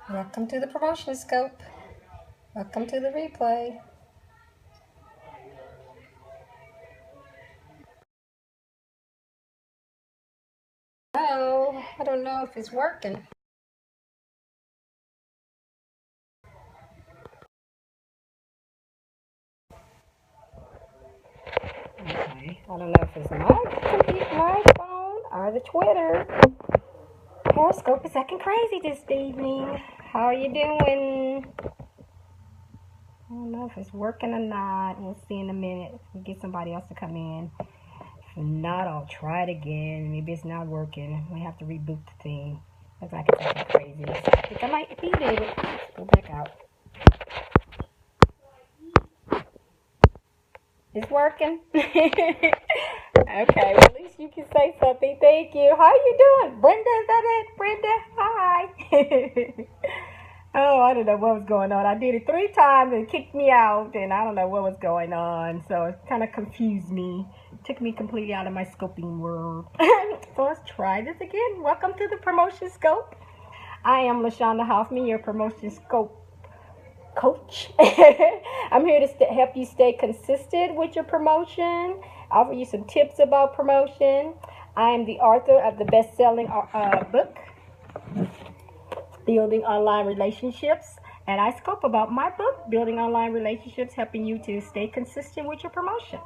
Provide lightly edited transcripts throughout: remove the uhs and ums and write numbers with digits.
Welcome to the promotion scope. Welcome to the replay. Oh, I don't know if it's working. Okay, I don't know if it's my phone or the Twitter. Periscope is acting crazy this evening. How are you doing? I don't know if it's working or not. We'll see in a minute. We'll get somebody else to come in. If not, I'll try it again. Maybe it's not working. We have to reboot the thing. Looks like it's acting crazy. So I think I might be able to go back out. It's working. Okay, well, at least you can say something. Thank you. How you doing? Brenda, is that it? Brenda, hi. Oh, I don't know what was going on. I did it 3 times and it kicked me out, and I don't know what was going on. So it kind of confused me. It took me completely out of my scoping world. So let's try this again. Welcome to the promotion scope. I am LaShaunda Hoffman, your promotion scope coach. I'm here to help you stay consistent with your promotion, offer you some tips about promotion. I am the author of the best-selling book, Building Online Relationships, and I scope about my book, Building Online Relationships, helping you to stay consistent with your promotion.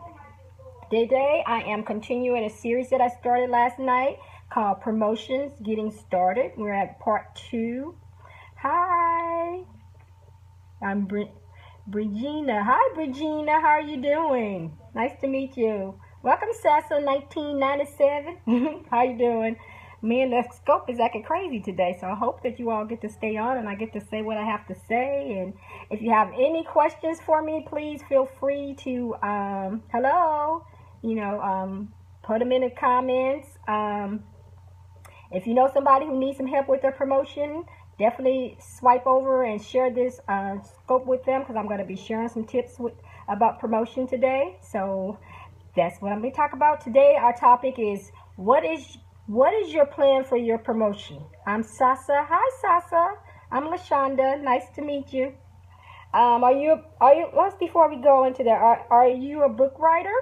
Today, I am continuing a series that I started last night called Promotions Getting Started. We're at part 2. Hi. I'm Brigina. Hi, Brigina. How are you doing? Nice to meet you. Welcome, Sasso 1997. How you doing? Me and the scope is acting crazy today, so I hope that you all get to stay on and I get to say what I have to say. And if you have any questions for me, please feel free to, put them in the comments. If you know somebody who needs some help with their promotion, definitely swipe over and share this scope with them, because I'm going to be sharing some tips about promotion today. So that's what I'm going to talk about today. Our topic is what is your plan for your promotion? I'm Sasa. Hi, Sasa. I'm LaShaunda. Nice to meet you. Let's, before we go into that, are you a book writer?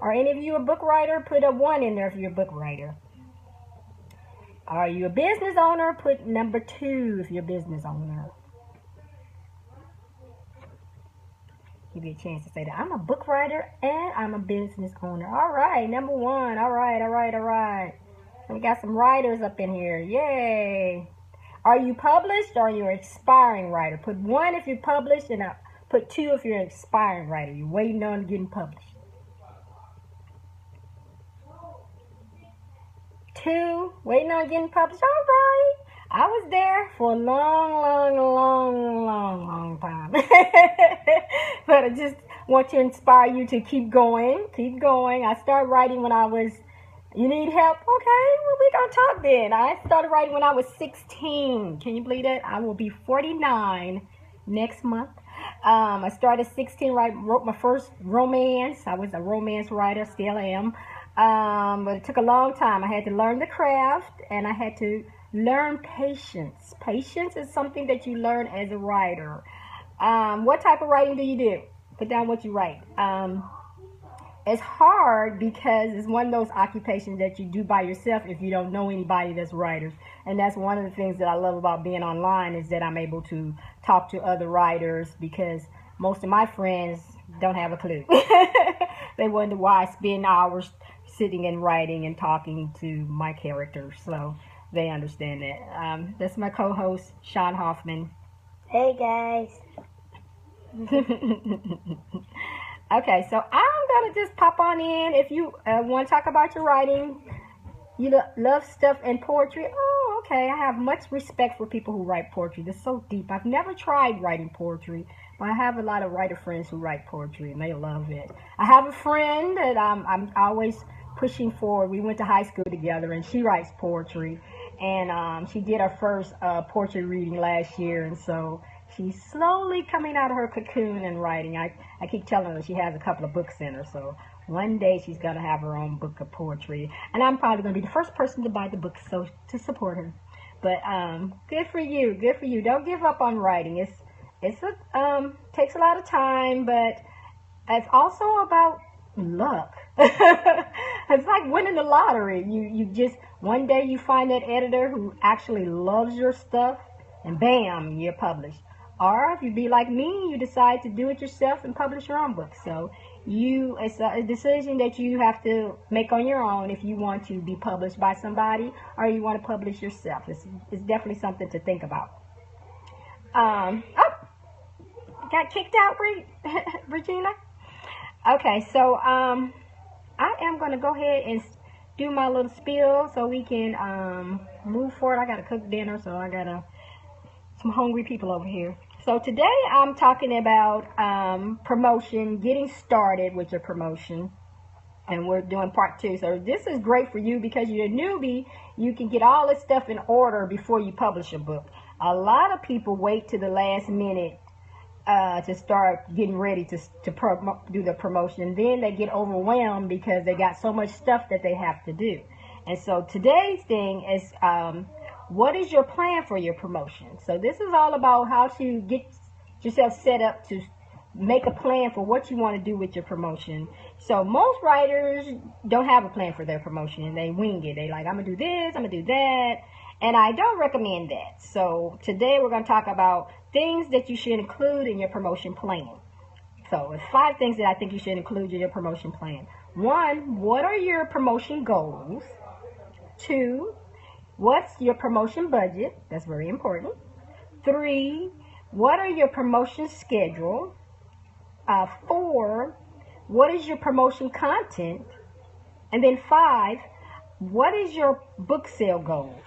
Are any of you a book writer? Put a 1 in there if you're a book writer. Are you a business owner? Put number 2 if you're a business owner. Give you a chance to say that. I'm a book writer and I'm a business owner. All right, number 1. All right. So we got some writers up in here. Yay. Are you published or are you an aspiring writer? Put 1 if you're published and put 2 if you're an aspiring writer. You're waiting on getting published. 2, waiting on getting published. All right. I was there for a long time. But I just want to inspire you to keep going. I started writing when I was, you need help? Okay, well, we're going to talk then. I started writing when I was 16. Can you believe that? I will be 49 next month. I started 16, wrote my first romance. I was a romance writer, still am. But it took a long time. I had to learn the craft, and I had to learn patience. Patience is something that you learn as a writer. What type of writing do you do? Put down what you write. It's hard because it's one of those occupations that you do by yourself if you don't know anybody that's writers. And that's one of the things that I love about being online, is that I'm able to talk to other writers, because most of my friends don't have a clue. They wonder why I spend hours sitting and writing and talking to my characters. So they understand that. That's my co-host, Sean Hoffman. Hey guys. Okay, so I'm going to just pop on in. If you want to talk about your writing, you love stuff and poetry. Oh, okay. I have much respect for people who write poetry. That's so deep. I've never tried writing poetry, but I have a lot of writer friends who write poetry, and they love it. I have a friend that I'm always pushing for. We went to high school together, and she writes poetry. And she did her first poetry reading last year, and so she's slowly coming out of her cocoon and writing. I keep telling her she has a couple of books in her, so one day she's going to have her own book of poetry. And I'm probably going to be the first person to buy the book, so to support her. But good for you. Good for you. Don't give up on writing. Takes a lot of time, but it's also about luck. It's like winning the lottery. You just one day you find that editor who actually loves your stuff, and bam, you're published. Or if you be like me, you decide to do it yourself and publish your own book. So it's a decision that you have to make on your own if you want to be published by somebody or you want to publish yourself. It's definitely something to think about. Got kicked out, Regina? Okay, so I am going to go ahead and do my little spiel so we can move forward. I got to cook dinner, so I got some hungry people over here. So today I'm talking about promotion, getting started with your promotion, and we're doing part 2. So this is great for you because you're a newbie. You can get all this stuff in order before you publish a book. A lot of people wait to the last minute to start getting ready to do the promotion. Then they get overwhelmed because they got so much stuff that they have to do. And so today's thing is what is your plan for your promotion? So this is all about how to get yourself set up to make a plan for what you want to do with your promotion. So most writers don't have a plan for their promotion. They wing it. They like, I'm going to do this, I'm going to do that. And I don't recommend that. So today we're going to talk about things that you should include in your promotion plan. So it's 5 things that I think you should include in your promotion plan. 1, what are your promotion goals? 2, what's your promotion budget? That's very important. 3, what are your promotion schedule? 4, what is your promotion content? And then 5, what is your book sale goals?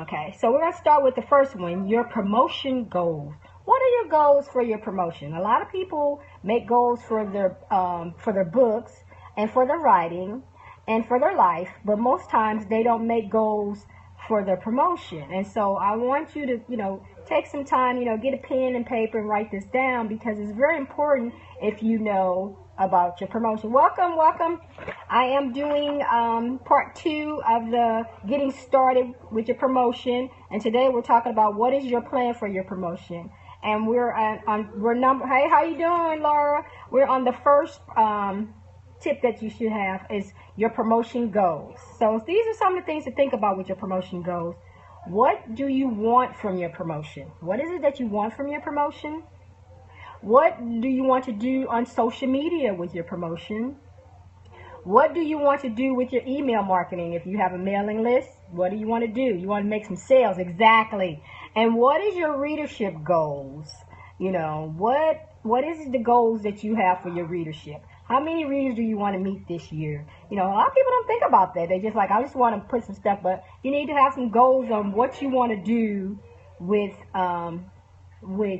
Okay, so we're going to start with the first one, your promotion goals. What are your goals for your promotion? A lot of people make goals for their books and for their writing and for their life, but most times they don't make goals for their promotion. And so I want you to, take some time, get a pen and paper and write this down because it's very important if you know about your promotion. Welcome. I am doing part 2 of the getting started with your promotion, and today we're talking about what is your plan for your promotion. And hey, how you doing, Laura? We're on the first tip that you should have is your promotion goals. So these are some of the things to think about with your promotion goals. What do you want from your promotion? What is it that you want from your promotion? What do you want to do on social media with your promotion? What do you want to do with your email marketing? If you have a mailing list, what do you want to do? You want to make some sales, exactly. And what is your readership goals? What is the goals that you have for your readership? How many readers do you want to meet this year? A lot of people don't think about that. They just like, I just want to put some stuff, but you need to have some goals on what you want to do with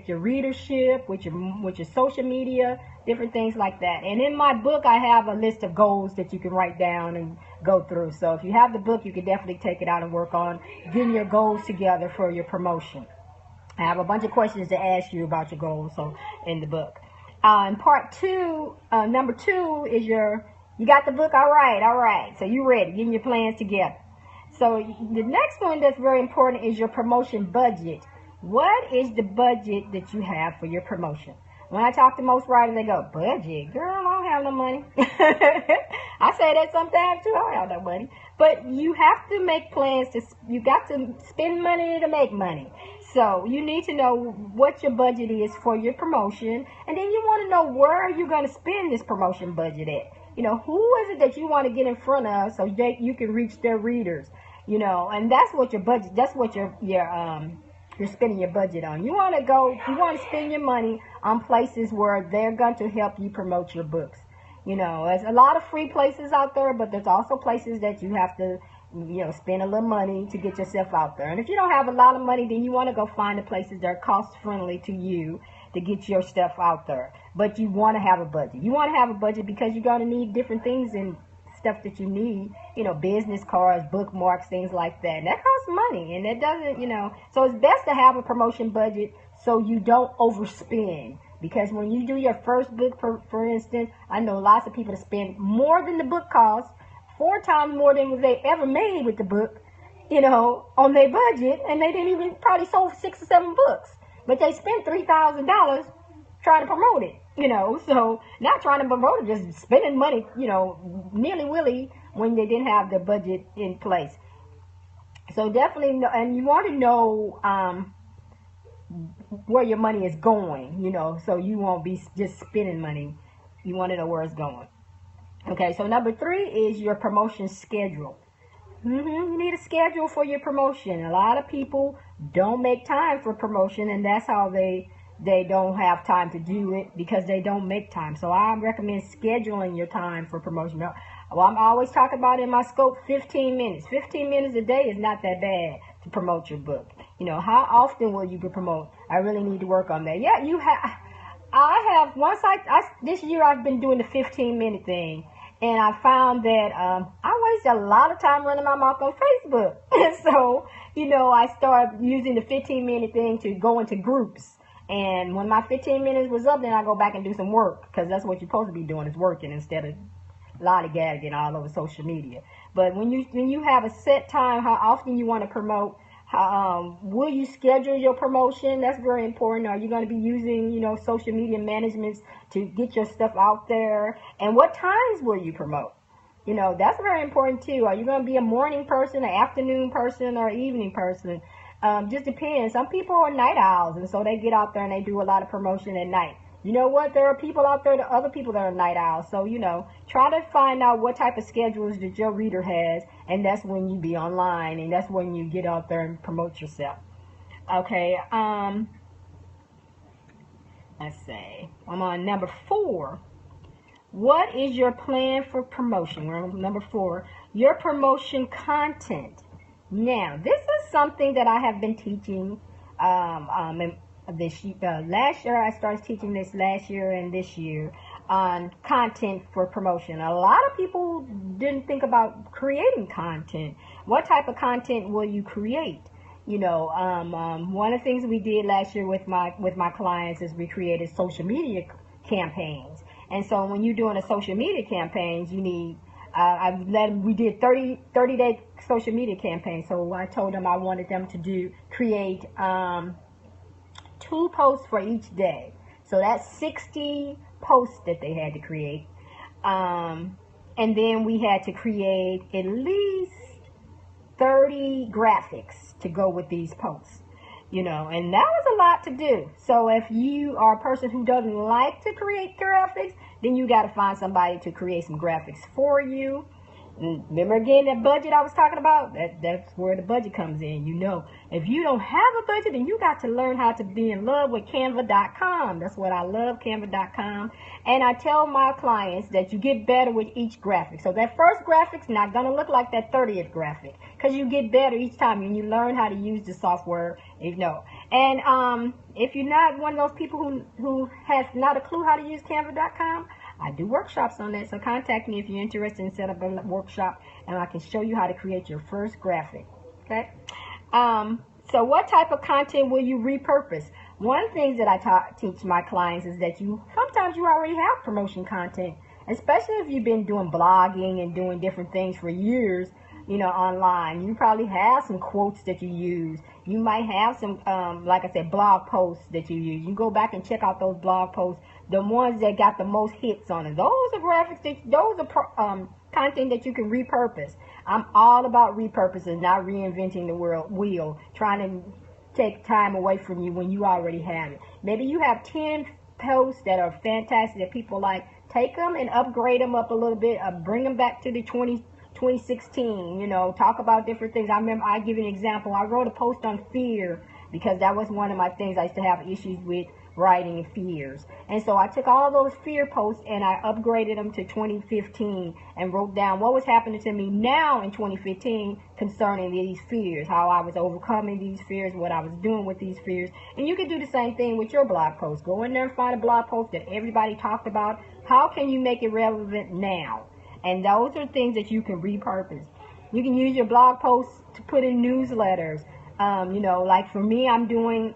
your readership, with your social media, different things like that. And in my book, I have a list of goals that you can write down and go through. So if you have the book, you can definitely take it out and work on getting your goals together for your promotion. I have a bunch of questions to ask you about your goals in the book. And part 2, number 2 is you got the book, all right. So you're ready, getting your plans together. So the next one that's very important is your promotion budget. What is the budget that you have for your promotion? When I talk to most writers, they go, budget? Girl, I don't have no money. I say that sometimes too. I don't have no money. But you have to make plans. You got to spend money to make money. So you need to know what your budget is for your promotion. And then you want to know where you're going to spend this promotion budget at. Who is it that you want to get in front of so that you can reach their readers? And that's what your budget, that's what you're spending your budget on. You want to spend your money on places where they're going to help you promote your books. There's a lot of free places out there, but there's also places that you have to, spend a little money to get yourself out there. And if you don't have a lot of money, then you want to go find the places that are cost friendly to you to get your stuff out there. But you want to have a budget. You want to have a budget because you're going to need different things and stuff that you need, business cards, bookmarks, things like that. And that costs money, and it doesn't, so it's best to have a promotion budget so you don't overspend. Because when you do your first book, for instance, I know lots of people that spend more than the book costs, 4 times more than they ever made with the book, on their budget, and they didn't even probably sold 6 or 7 books, but they spent $3,000 trying to promote it. So not trying to promote it, just spending money, nearly willy when they didn't have the budget in place. So definitely, and you want to know where your money is going, so you won't be just spending money. You want to know where it's going. Okay, so number 3 is your promotion schedule. You need a schedule for your promotion. A lot of people don't make time for promotion, and that's how they don't have time to do it, because they don't make time. So I recommend scheduling your time for promotion. Well, I'm always talking about in my scope 15 minutes. 15 minutes a day is not that bad to promote your book. How often will you promote? I really need to work on that. Yeah, this year I've been doing the 15-minute thing. And I found that I wasted a lot of time running my mouth on Facebook. And so, I started using the 15-minute thing to go into groups. And when my 15 minutes was up, then I go back and do some work, because that's what you're supposed to be doing, is working instead of lollygagging all over social media. But when you have a set time, how often you want to promote, will you schedule your promotion? That's very important. Are you going to be using, social media management to get your stuff out there? And what times will you promote? That's very important too. Are you going to be a morning person, an afternoon person, or evening person? Just depends. Some people are night owls, and so they get out there and they do a lot of promotion at night. You know what? There are people out there, other people that are night owls. So, try to find out what type of schedules that your reader has, and that's when you be online, and that's when you get out there and promote yourself. Okay, let's see. I'm on number 4. What is your plan for promotion? We're on number 4. Your promotion content. Now, this is something that I have been teaching last year. I started teaching this last year and this year on content for promotion. A lot of people didn't think about creating content. What type of content will you create? One of the things we did last year with my clients is we created social media campaigns. And so when you're doing a social media campaigns, you need we did 30-day social media campaigns. So I told them I wanted them to create 2 posts for each day. So that's 60 posts that they had to create. And then we had to create at least 30 graphics to go with these posts. And that was a lot to do. So if you are a person who doesn't like to create graphics, then you got to find somebody to create some graphics for you. Remember again that budget I was talking about? That's where the budget comes in. If you don't have a budget, then you got to learn how to be in love with Canva.com. That's what I love, Canva.com. And I tell my clients that you get better with each graphic. So that first graphic's not going to look like that 30th graphic, because you get better each time and you learn how to use the software. And if you're not one of those people who has not a clue how to use Canva.com, I do workshops on that, so contact me if you're interested in setting up a workshop, and I can show you how to create your first graphic. Okay. So what type of content will you repurpose? One of the things that I teach my clients is that sometimes you already have promotion content, especially if you've been doing blogging and doing different things for years, online. You probably have some quotes that you use. You might have some, like I said, blog posts that you use. You go back and check out those blog posts, the ones that got the most hits on it. Those are graphics, those are content that you can repurpose. I'm all about repurposing, not reinventing the wheel, trying to take time away from you when you already have it. Maybe you have 10 posts that are fantastic that people like. Take them and upgrade them up a little bit, bring them back to the 2016, talk about different things. I remember, I give you an example. I wrote a post on fear, because that was one of my things I used to have issues with, writing fears. And so I took all those fear posts and I upgraded them to 2015 and wrote down what was happening to me now in 2015 concerning these fears, how I was overcoming these fears, what I was doing with these fears. And you can do the same thing with your blog post. Go in there and find a blog post that everybody talked about. How can you make it relevant now? And those are things that you can repurpose. You can use your blog posts to put in newsletters. Like for me, I'm doing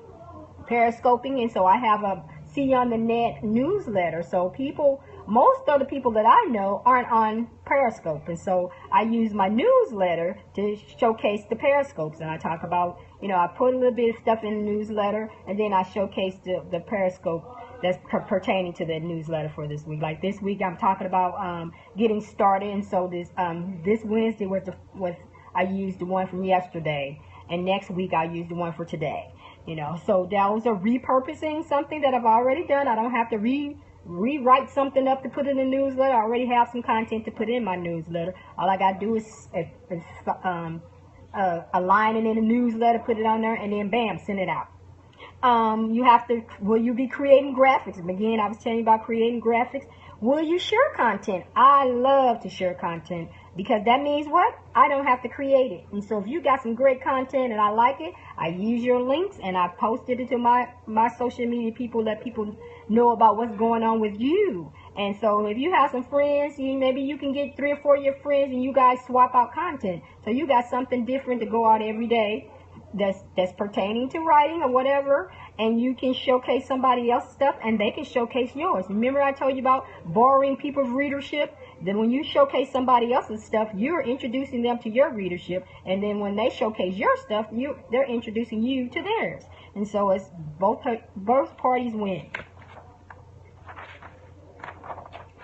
Periscoping, and so I have a See on the Net newsletter. So people most of the people that I know aren't on Periscope. And so I use my newsletter to showcase the Periscopes. And I talk about, I put a little bit of stuff in the newsletter, and then I showcase the Periscope that's pertaining to the newsletter for this week. Like this week, I'm talking about getting started. And so this Wednesday was I used the one from yesterday. And next week, I'll use the one for today. So those are repurposing something that I've already done. I don't have to rewrite something up to put in the newsletter. I already have some content to put in my newsletter. All I got to do is align it in the newsletter, put it on there, and then bam, send it out. Will you be creating graphics? Again, I was telling you about creating graphics. Will you share content? I love to share content because that means what? I don't have to create it. And so if you got some great content and I like it, I use your links and I posted it to my social media people, let people know about what's going on with you. And so if you have some friends, maybe you can get 3 or 4 of your friends and you guys swap out content. So you got something different to go out every day that's pertaining to writing or whatever, and you can showcase somebody else's stuff and they can showcase yours. Remember I told you about borrowing people's readership? Then when you showcase somebody else's stuff, you're introducing them to your readership, and then when they showcase your stuff, they're introducing you to theirs. And so it's both parties win.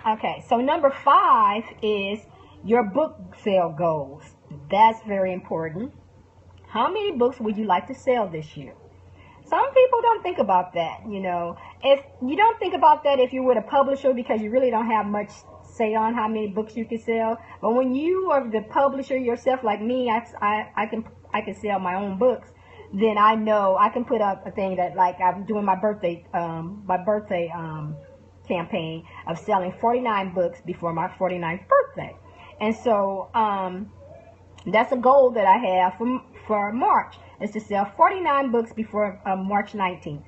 Okay, so number 5 is your book sale goals. That's very important. How many books would you like to sell this year? Some people don't think about that, If you don't think about that if you're with a publisher because you really don't have much say on how many books you can sell. But when you are the publisher yourself, like me, I can sell my own books. Then I know I can put up a thing that, like, I'm doing my birthday campaign of selling 49 books before my 49th birthday. And so that's a goal that I have for March, is to sell 49 books before March 19th.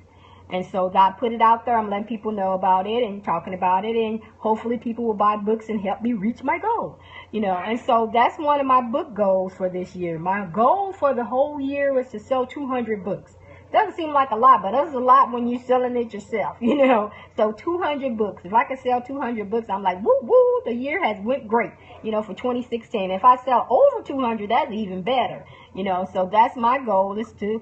And so I put it out there. I'm letting people know about it and talking about it, and hopefully people will buy books and help me reach my goal. And so that's one of my book goals for this year. My goal for the whole year was to sell 200 books. Doesn't seem like a lot, but that's a lot when you're selling it yourself, So 200 books. If I can sell 200 books, I'm like, woo, woo, the year has went great, for 2016. If I sell over 200, that's even better, So that's my goal, is to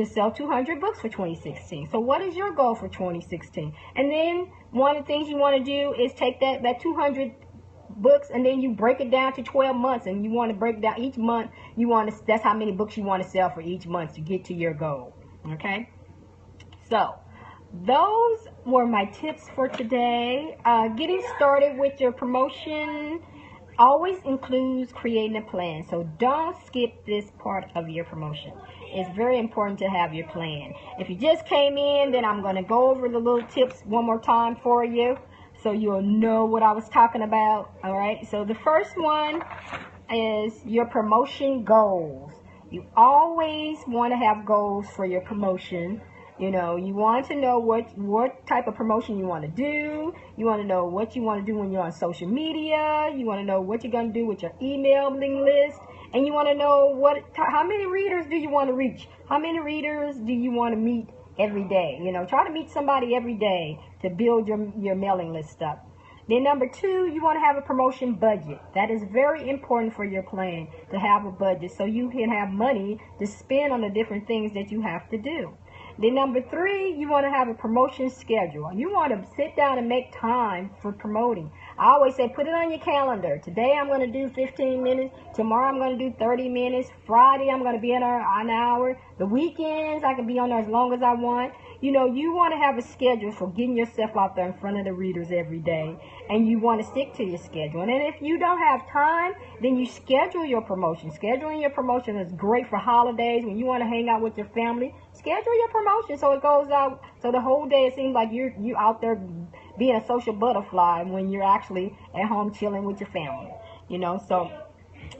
sell 200 books for 2016. So what is your goal for 2016? And then one of the things you want to do is take that 200 books, and then you break it down to 12 months, and you want to break it down each month. That's how many books you want to sell for each month to get to your goal. Okay, so those were my tips for today. Getting started with your promotion always includes creating a plan. So don't skip this part of your promotion. It's very important to have your plan. If you just came in, then I'm going to go over the little tips one more time for you so you'll know what I was talking about. All right, so the first one is your promotion goals. You always want to have goals for your promotion. You want to know what type of promotion you want to do. You want to know what you want to do when you're on social media. You want to know what you're going to do with your emailing list. And you want to know how many readers do you want to reach? How many readers do you want to meet every day? Try to meet somebody every day to build your mailing list up. Then number 2, you want to have a promotion budget. That is very important for your plan, to have a budget so you can have money to spend on the different things that you have to do. Then number 3, you want to have a promotion schedule. You want to sit down and make time for promoting. I always say, put it on your calendar. Today I'm going to do 15 minutes. Tomorrow I'm going to do 30 minutes. Friday I'm going to be on there an hour. The weekends I can be on there as long as I want. You want to have a schedule for getting yourself out there in front of the readers every day. And you want to stick to your schedule. And then if you don't have time, then you schedule your promotion. Scheduling your promotion is great for holidays, when you want to hang out with your family. Schedule your promotion so it goes out, so the whole day it seems like you're out there being a social butterfly when you're actually at home chilling with your family. So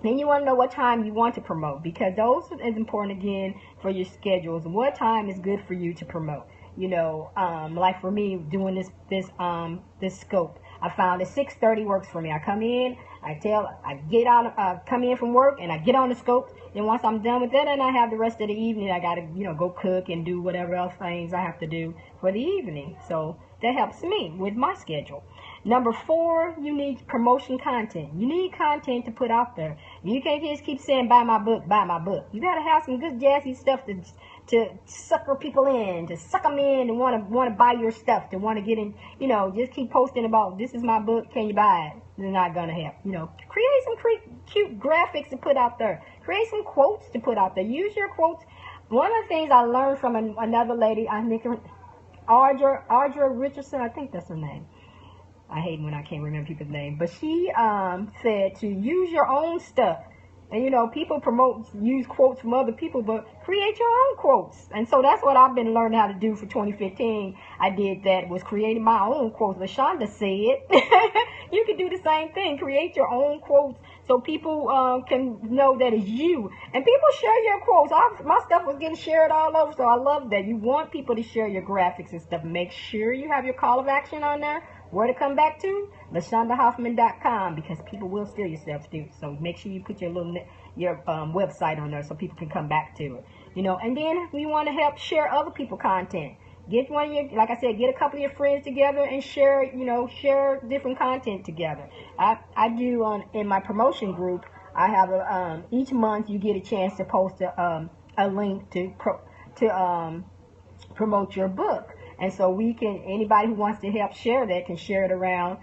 then you want to know what time you want to promote, because those is important again for your schedules. What time is good for you to promote? Like for me doing this scope, I found that 6:30 works for me. I come in, come in from work, and I get on the scope. Then once I'm done with that, and I have the rest of the evening, I gotta go cook and do whatever else things I have to do for the evening. So that helps me with my schedule. Number 4, you need promotion content. You need content to put out there. You can't just keep saying, buy my book, buy my book. You got to have some good jazzy stuff to sucker people in, to suck them in and want to buy your stuff, to want to get in, just keep posting about, this is my book, can you buy it? They're not going to help. Create some cute graphics to put out there. Create some quotes to put out there. Use your quotes. One of the things I learned from another lady, I think Audra Richardson, I think that's her name. I hate when I can't remember people's name. But she said to use your own stuff. And, people use quotes from other people, but create your own quotes. And so that's what I've been learning how to do for 2015. I did that, was creating my own quotes. LaShaunda said, you can do the same thing. Create your own quotes so people can know that it's you. And people share your quotes. My stuff was getting shared all over, so I love that. You want people to share your graphics and stuff. Make sure you have your call of action on there. Where to come back to? LaShaundaHoffman.com, because people will steal your stuff too. So make sure you put your website on there so people can come back to it. And then we want to help share other people's content. Get one of your, like I said, get a couple of your friends together and share different content together. I do in my promotion group. I have each month you get a chance to post a link to promote your book. And so anybody who wants to help share that can share it around,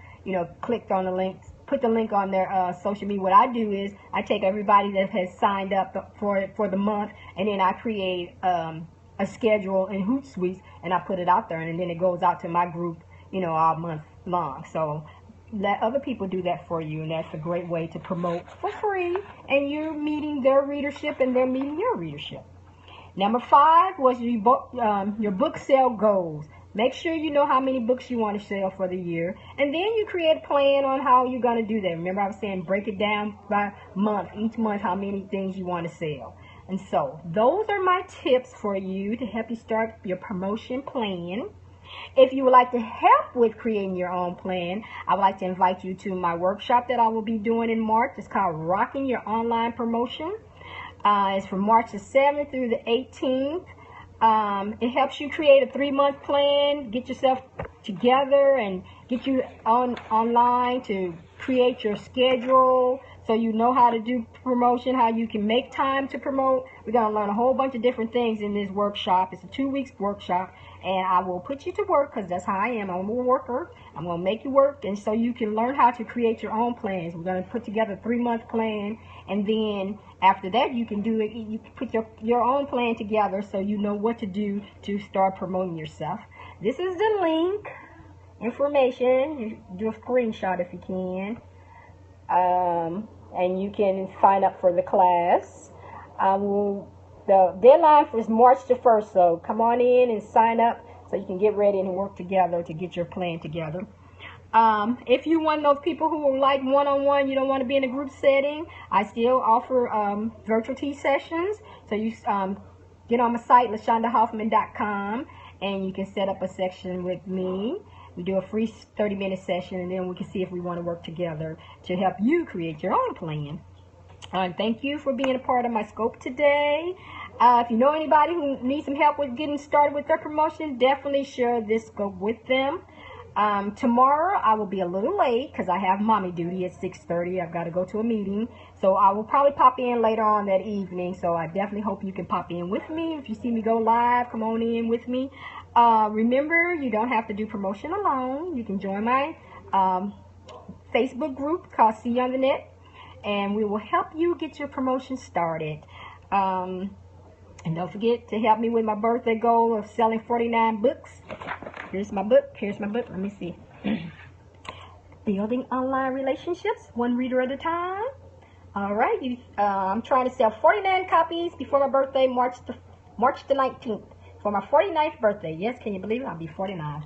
click on the link, put the link on their social media. What I do is I take everybody that has signed up for the month, and then I create a schedule in Hootsuite, and I put it out there, and then it goes out to my group, all month long. So let other people do that for you, and that's a great way to promote for free, and you're meeting their readership, and they're meeting your readership. Number 5 was your book sale goals. Make sure you know how many books you want to sell for the year. And then you create a plan on how you're going to do that. Remember I was saying break it down by month. Each month how many things you want to sell. And so those are my tips for you to help you start your promotion plan. If you would like to help with creating your own plan, I would like to invite you to my workshop that I will be doing in March. It's called Rocking Your Online Promotion. It's from March the 7th through the 18th. It helps you create a 3-month plan, get yourself together, and get you online to create your schedule so you know how to do promotion, how you can make time to promote. We're going to learn a whole bunch of different things in this workshop. It's a 2-week workshop, and I will put you to work because that's how I am. I'm a worker. I'm going to make you work, and so you can learn how to create your own plans. We're going to put together a 3-month plan, and then after that, you can do it. You can put your own plan together so you know what to do to start promoting yourself. This is the link, information. You do a screenshot if you can. And you can sign up for the class. The deadline is March the 1st, so come on in and sign up so you can get ready and work together to get your plan together. If you're one of those people who like one-on-one, you don't want to be in a group setting, I still offer virtual tea sessions. So you get on my site, LaShaundaHoffman.com, and you can set up a section with me. We do a free 30-minute session, and then we can see if we want to work together to help you create your own plan. Thank you for being a part of my scope today. If you know anybody who needs some help with getting started with their promotion, definitely share this scope with them. Tomorrow I will be a little late because I have mommy duty at 6:30. I've got to go to a meeting. So I will probably pop in later on that evening. So I definitely hope you can pop in with me. If you see me go live, come on in with me. Remember, you don't have to do promotion alone. You can join my Facebook group called See You on the Net, and we will help you get your promotion started. And don't forget to help me with my birthday goal of selling 49 books. Here's my book. Here's my book. Let me see. Building Online Relationships, One Reader at a Time. All right. I'm trying to sell 49 copies before my birthday, March the 19th. For my 49th birthday. Yes, can you believe it? I'll be 49.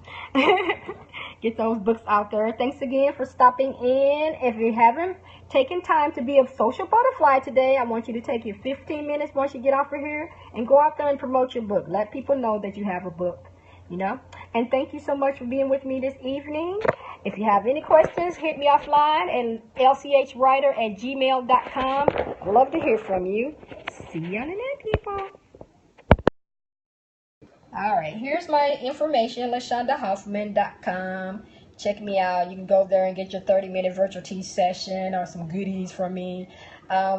Get those books out there. Thanks again for stopping in. If you haven't taken time to be a social butterfly today, I want you to take your 15 minutes once you get off of here and go out there and promote your book. Let people know that you have a book, And thank you so much for being with me this evening. If you have any questions, hit me offline at lchwriter@gmail.com. I'd love to hear from you. See you on the net, people. All right, here's my information, LaShaundaHoffman.com. check me out. You can go there and get your 30-minute virtual tea session or some goodies from me.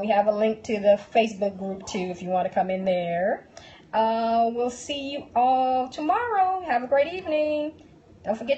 We have a link to the Facebook group too if you want to come in there. We'll see you all tomorrow. Have a great evening. Don't forget to